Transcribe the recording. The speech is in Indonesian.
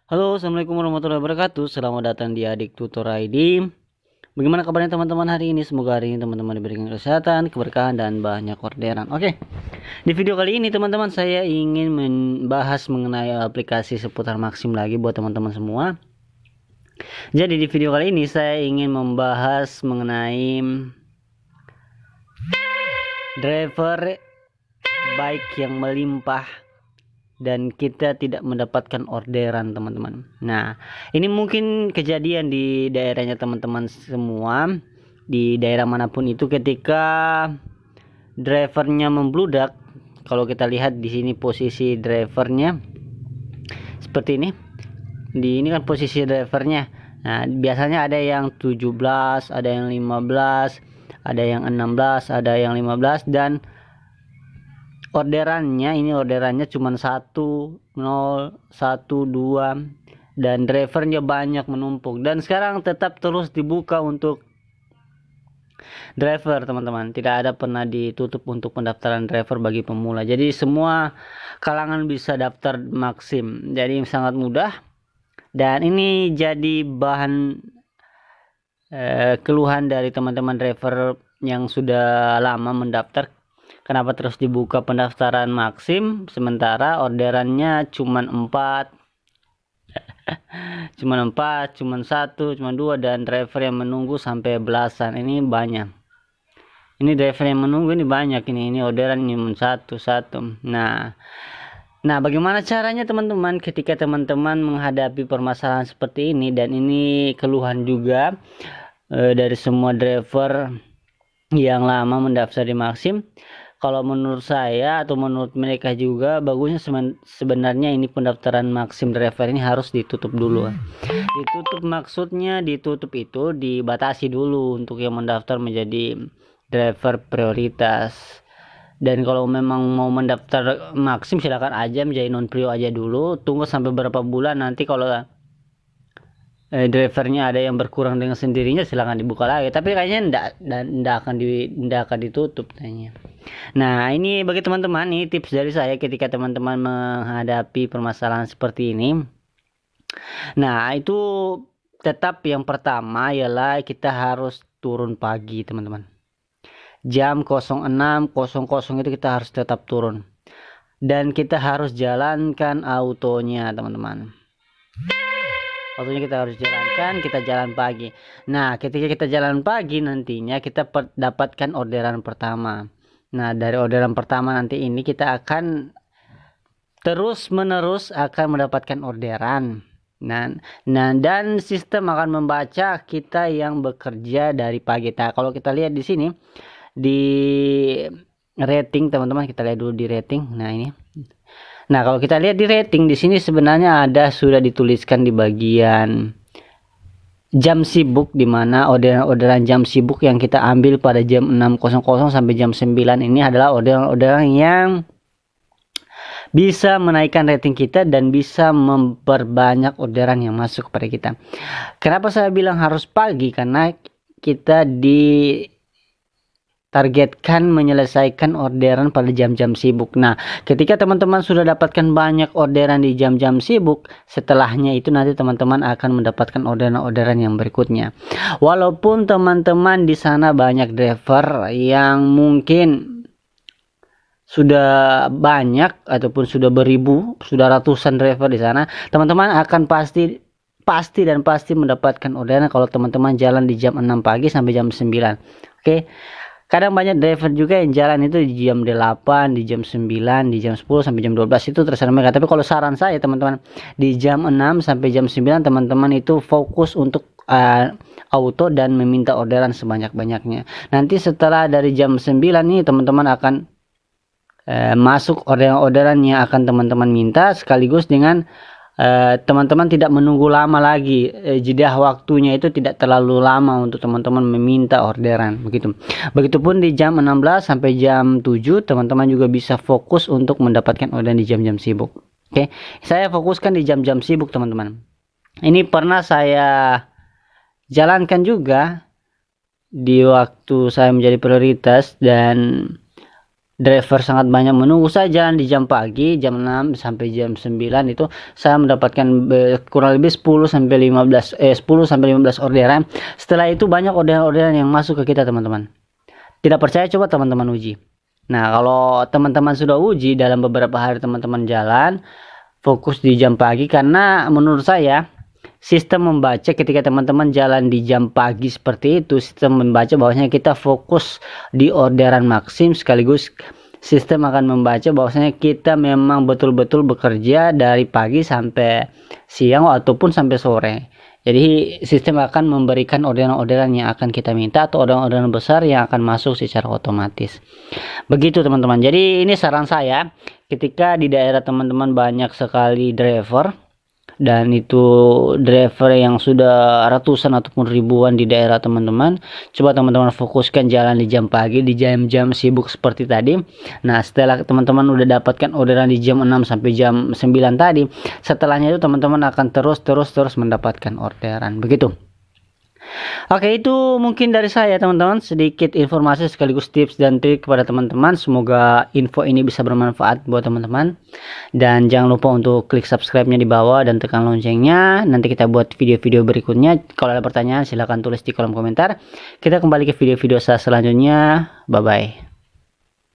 Halo, assalamualaikum warahmatullahi wabarakatuh. Selamat datang di Adik Tutor ID. Bagaimana kabarnya teman-teman hari ini? Semoga hari ini teman-teman diberikan kesehatan, keberkahan, dan banyak orderan. Oke, di video kali ini teman-teman saya ingin membahas mengenai aplikasi seputar Maxim lagi buat teman-teman semua. Jadi di video kali ini saya ingin membahas mengenai driver bike yang melimpah dan kita tidak mendapatkan orderan, teman-teman. Nah, ini mungkin kejadian di daerahnya teman-teman semua, di daerah manapun itu, ketika drivernya membludak. Kalau kita lihat di sini posisi drivernya seperti ini. Di ini kan posisi drivernya. Nah, biasanya ada yang 17, ada yang 15, ada yang 16, ada yang 15, dan orderannya cuma 1, 0, 1, 2, dan drivernya banyak menumpuk. Dan sekarang tetap terus dibuka untuk driver, teman-teman. Tidak ada pernah ditutup untuk pendaftaran driver bagi pemula. Jadi semua kalangan bisa daftar Maxim. Jadi sangat mudah. Dan ini jadi bahan keluhan dari teman-teman driver yang sudah lama mendaftar. Kenapa terus dibuka pendaftaran Maxim sementara orderannya cuman 4, cuman 1, cuman 2, dan driver yang menunggu sampai belasan. Ini banyak. Ini driver yang menunggu ini banyak, ini orderan cuma 1. Nah, bagaimana caranya teman-teman ketika teman-teman menghadapi permasalahan seperti ini? Dan ini keluhan juga dari semua driver yang lama mendaftar di Maxim. Kalau menurut saya atau menurut mereka juga, bagusnya sebenarnya ini pendaftaran Maxim driver ini harus ditutup dulu. Ditutup maksudnya ditutup itu dibatasi dulu untuk yang mendaftar menjadi driver prioritas. Dan kalau memang mau mendaftar Maxim silakan aja menjadi non prio aja dulu, tunggu sampai berapa bulan, nanti kalau drivernya ada yang berkurang dengan sendirinya silakan dibuka lagi, tapi kayaknya ndak akan ditutup kayaknya. Nah, ini bagi teman-teman, ini tips dari saya ketika teman-teman menghadapi permasalahan seperti ini. Nah, itu tetap yang pertama ialah kita harus turun pagi, teman-teman. Jam 06.00 itu kita harus tetap turun. Dan kita harus jalankan autonya, teman-teman. Autonya kita harus jalankan, kita jalan pagi. Nah, ketika kita jalan pagi nantinya kita dapatkan orderan pertama. Nah, dari orderan pertama nanti ini kita akan terus menerus akan mendapatkan orderan. Nah, dan sistem akan membaca kita yang bekerja dari pagi. Nah, kalau kita lihat di sini di rating, teman-teman, kita lihat dulu di rating. Nah, ini. Nah, kalau kita lihat di rating di sini sebenarnya ada sudah dituliskan di bagian jam sibuk, di mana orderan jam sibuk yang kita ambil pada jam 6.00 sampai jam 9 ini adalah orderan yang bisa menaikkan rating kita dan bisa memperbanyak orderan yang masuk kepada kita. Kenapa saya bilang harus pagi? Karena kita targetkan menyelesaikan orderan pada jam-jam sibuk. Nah, ketika teman-teman sudah dapatkan banyak orderan di jam-jam sibuk, setelahnya itu nanti teman-teman akan mendapatkan orderan-orderan yang berikutnya. Walaupun teman-teman di sana banyak driver yang mungkin sudah banyak ataupun sudah beribu, sudah ratusan driver di sana, teman-teman akan pasti mendapatkan orderan kalau teman-teman jalan di jam 6 pagi sampai jam 9. Oke. Kadang banyak driver juga yang jalan itu di jam 8, di jam 9, di jam 10 sampai jam 12, itu terserah mereka. Tapi kalau saran saya, teman-teman, di jam 6 sampai jam 9 teman-teman itu fokus untuk auto dan meminta orderan sebanyak-banyaknya. Nanti setelah dari jam 9 nih teman-teman akan masuk orderan-orderan yang akan teman-teman minta, sekaligus dengan teman-teman tidak menunggu lama lagi. Jeda waktunya itu tidak terlalu lama untuk teman-teman meminta orderan, begitu. Begitupun di jam 16 sampai jam 7 teman-teman juga bisa fokus untuk mendapatkan orderan di jam-jam sibuk. Oke, saya fokuskan di jam-jam sibuk, teman-teman. Ini pernah saya jalankan juga di waktu saya menjadi prioritas, dan driver sangat banyak menunggu. Saya jalan di jam pagi, jam 6 sampai jam 9 itu saya mendapatkan kurang lebih 10 sampai 15 orderan. Setelah itu banyak orderan-orderan yang masuk ke kita, teman-teman. Tidak percaya, coba teman-teman uji. Nah, kalau teman-teman sudah uji dalam beberapa hari, teman-teman jalan fokus di jam pagi, karena menurut saya sistem membaca ketika teman-teman jalan di jam pagi seperti itu, sistem membaca bahwasanya kita fokus di orderan maksim, sekaligus sistem akan membaca bahwasanya kita memang betul-betul bekerja dari pagi sampai siang ataupun sampai sore. Jadi sistem akan memberikan orderan-orderan yang akan kita minta atau orderan-orderan besar yang akan masuk secara otomatis. Begitu teman-teman. Jadi ini saran saya, ketika di daerah teman-teman banyak sekali driver, dan itu driver yang sudah ratusan ataupun ribuan di daerah teman-teman, coba teman-teman fokuskan jalan di jam pagi, di jam-jam sibuk seperti tadi. Nah, setelah teman-teman udah dapatkan orderan di jam 6 sampai jam 9 tadi, setelahnya itu teman-teman akan terus mendapatkan orderan. Begitu. Oke, itu mungkin dari saya teman-teman, sedikit informasi sekaligus tips dan trik kepada teman-teman. Semoga info ini bisa bermanfaat buat teman-teman. Dan jangan lupa untuk klik subscribe-nya di bawah dan tekan loncengnya. Nanti kita buat video-video berikutnya. Kalau ada pertanyaan silahkan tulis di kolom komentar. Kita kembali ke video-video saya selanjutnya. Bye-bye.